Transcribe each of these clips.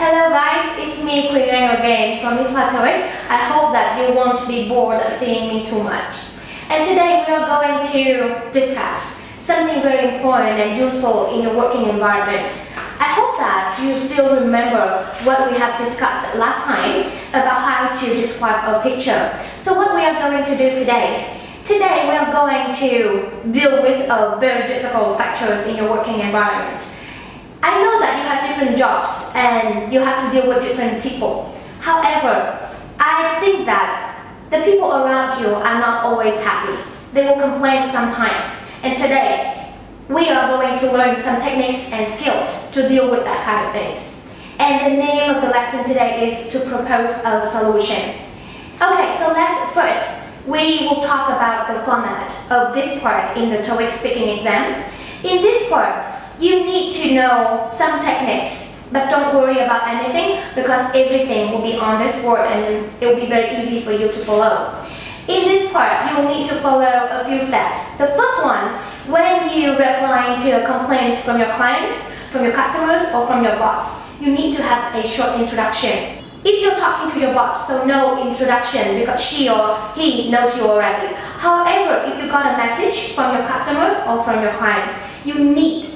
Hello guys, it's me Queen again from Ms Hoa TOEIC. I hope that you won't be bored seeing me too much. And today we are going to discuss something very important and useful in your working environment. I hope that you still remember what we have discussed last time about how to describe a picture. So what we are going to do today? Today we are going to deal with very difficult factors in your working environment. I know that you have different jobs and you have to deal with different people. However, I think that the people around you are not always happy. They will complain sometimes. And today, we are going to learn some techniques and skills to deal with that kind of things. And the name of the lesson today is to propose a solution. Okay, so we will talk about the format of this part in the TOEIC speaking exam. In this part, you need to know some techniques, but don't worry about anything because everything will be on this board and it will be very easy for you to follow. In this part, you will need to follow a few steps. The first one, when you reply to complaints from your clients, from your customers, or from your boss, you need to have a short introduction. If you're talking to your boss, so no introduction because she or he knows you already. However, if you got a message from your customer or from your clients, you need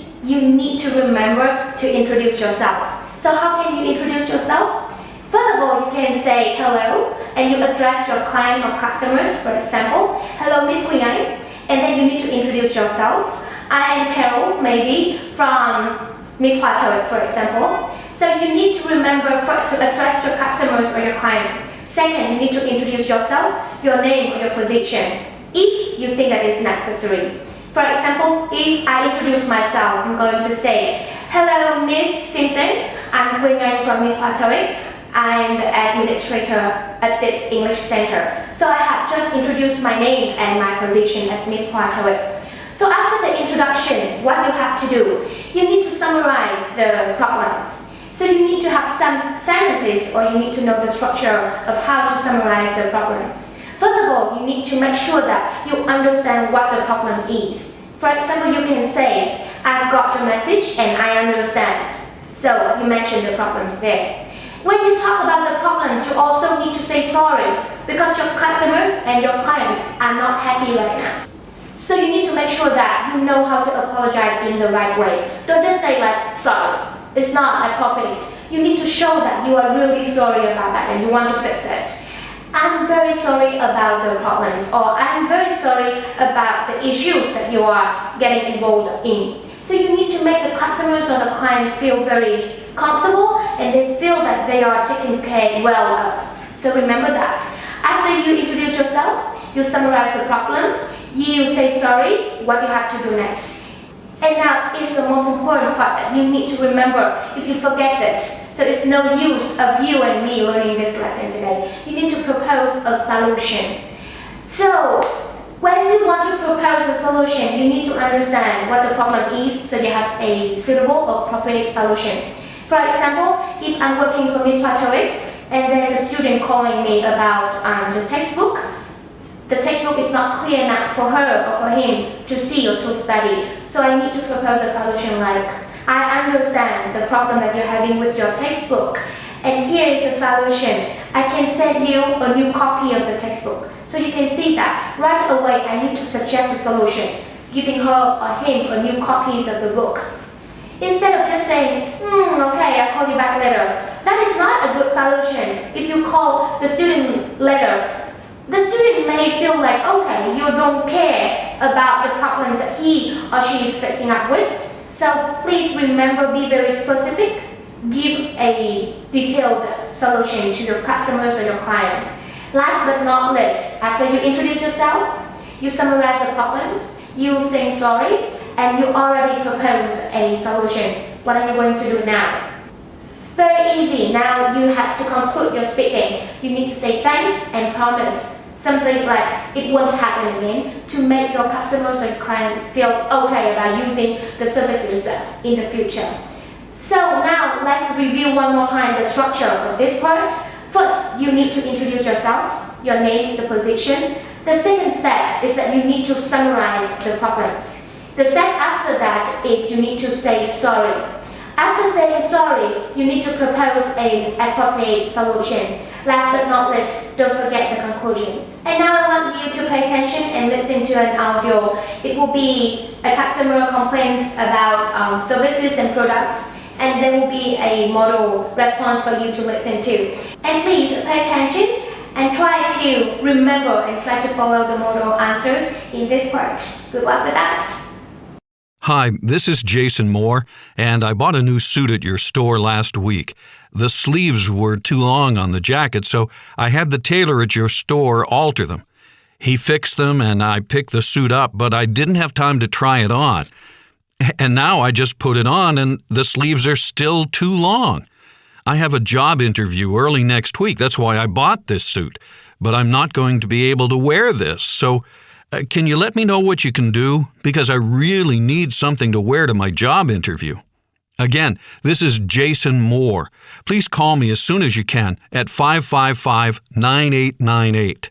to remember to introduce yourself. So how can you introduce yourself? First of all, you can say hello and you address your client or customers, for example, hello Ms Queen, and then you need to introduce yourself. I am Carol, maybe, from Ms Hoa TOEIC, for example. So you need to remember first to address your customers or your clients. Second, you need to introduce yourself, your name or your position, if you think that is necessary. For example, if I introduce myself, I'm going to say, hello Ms Simpson, I'm Queen from Ms Hoa TOEIC. I'm the administrator at this English center. So I have just introduced my name and my position at Ms Hoa TOEIC. So after the introduction, what you have to do, you need to summarize the problems. So you need to have some sentences or you need to know the structure of how to summarize the problems. First of all, you need to make sure that you understand what the problem is. For example, you can say, I've got your message and I understand. So you mention the problems there. When you talk about the problems, you also need to say sorry because your customers and your clients are not happy right now. So you need to make sure that you know how to apologize in the right way. Don't just say like, sorry. It's not appropriate. You need to show that you are really sorry about that and you want to fix it. I'm very sorry about the problems, or I'm very sorry about the issues that you are getting involved in. So you need to make the customers or the clients feel very comfortable and they feel that they are taken care well of. So remember that. After you introduce yourself, you summarize the problem, you say sorry, what you have to do next. And now is the most important part that you need to remember if you forget this. So it's no use of you and me learning this lesson today. You need to propose a solution. So when you want to propose a solution, you need to understand what the problem is so you have a suitable or appropriate solution. For example, if I'm working for Ms Hoa TOEIC and there's a student calling me about the textbook is not clear enough for her or for him to see or to study. So I need to propose a solution like, I understand the problem that you're having with your textbook, and here is the solution. I can send you a new copy of the textbook. So you can see that right away I need to suggest a solution, giving her or him a new copies of the book. Instead of just saying, okay, I'll call you back later. That is not a good solution. If you call the student later, the student may feel like, okay, you don't care about the problems that he or she is facing up with. So please remember, be very specific. Give a detailed solution to your customers or your clients. Last but not least, after you introduce yourself, you summarize the problems, you say sorry, and you already proposed a solution. What are you going to do now? Very easy. Now you have to conclude your speaking. You need to say thanks and promise. Something like it won't happen again to make your customers or clients feel okay about using the services in the future. So now let's review one more time the structure of this part. First, you need to introduce yourself, your name, the position. The second step is that you need to summarize the problems. The step after that is you need to say sorry. After saying sorry, you need to propose an appropriate solution. Last but not least, don't forget the conclusion. And now I want you to pay attention and listen to an audio. It will be a customer complaints about services and products, and there will be a model response for you to listen to. And please pay attention and try to remember and try to follow the model answers in this part. Good luck with that. Hi, this is Jason Moore, and I bought a new suit at your store last week. The sleeves were too long on the jacket, so I had the tailor at your store alter them. He fixed them, and I picked the suit up, but I didn't have time to try it on. And now I just put it on, and the sleeves are still too long. I have a job interview early next week. That's why I bought this suit. But I'm not going to be able to wear this, so can you let me know what you can do? Because I really need something to wear to my job interview. Again, this is Jason Moore. Please call me as soon as you can at 555-9898.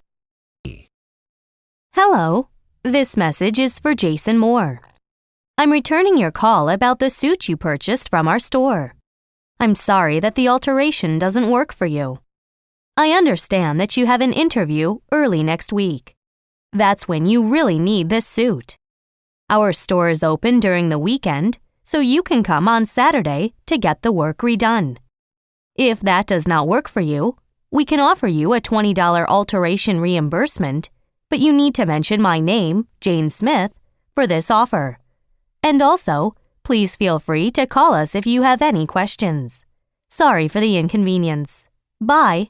Hello, this message is for Jason Moore. I'm returning your call about the suit you purchased from our store. I'm sorry that the alteration doesn't work for you. I understand that you have an interview early next week. That's when you really need this suit. Our store is open during the weekend, so you can come on Saturday to get the work redone. If that does not work for you, we can offer you a $20 alteration reimbursement, but you need to mention my name, Jane Smith, for this offer. And also, please feel free to call us if you have any questions. Sorry for the inconvenience. Bye.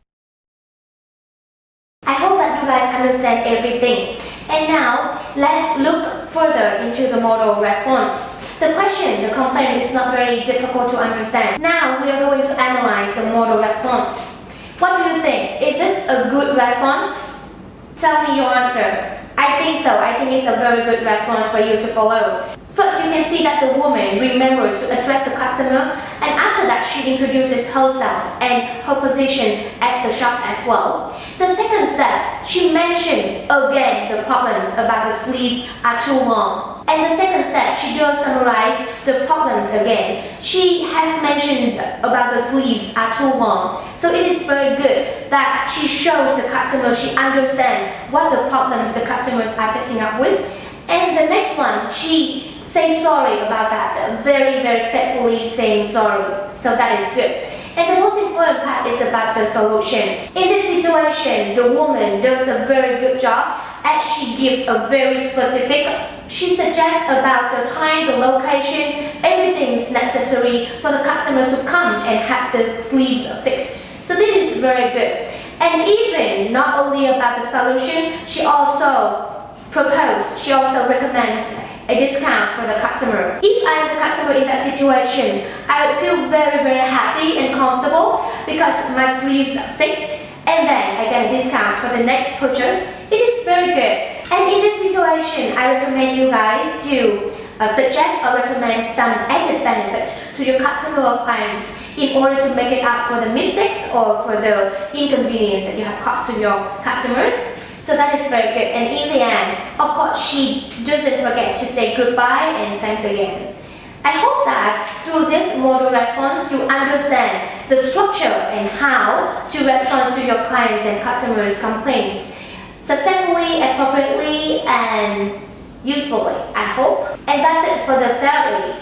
I hope that you guys understand everything. And now, let's look further into the model response. The question, the complaint is not very difficult to understand. Now, we are going to analyze the model response. What do you think? Is this a good response? Tell me your answer. I think so. I think it's a very good response for you to follow. First, you can see that the woman remembers to address the customer, and after that she introduces herself and her position at the shop as well. The second step, she mentioned again the problems about the sleeve are too long. And the second step, she does summarize the problems again. She has mentioned about the sleeves are too long. So it is very good that she shows the customer she understands what the problems the customers are facing up with. And the next one, she says sorry about that. Very, very faithfully saying sorry. So that is good. And the most important part is about the solution. In this situation, the woman does a very good job as she gives a very specific. She suggests about the time, the location, everything is necessary for the customers to come and have the sleeves fixed. So this is very good. And even not only about the solution, she also recommends a discount for the customer. If I am the customer in that situation, I would feel very, very happy and comfortable because my sleeves are fixed, and then I get a discount for the next purchase. It is very good. And in this situation, I recommend you guys to suggest or recommend some added benefit to your customer or clients in order to make it up for the mistakes or for the inconvenience that you have caused to your customers. So that is very good. And in the end, of course, she doesn't forget to say goodbye and thanks again. I hope that through this model response, you understand the structure and how to respond to your clients and customers' complaints successfully, appropriately, and usefully, I hope. And that's it for the theory.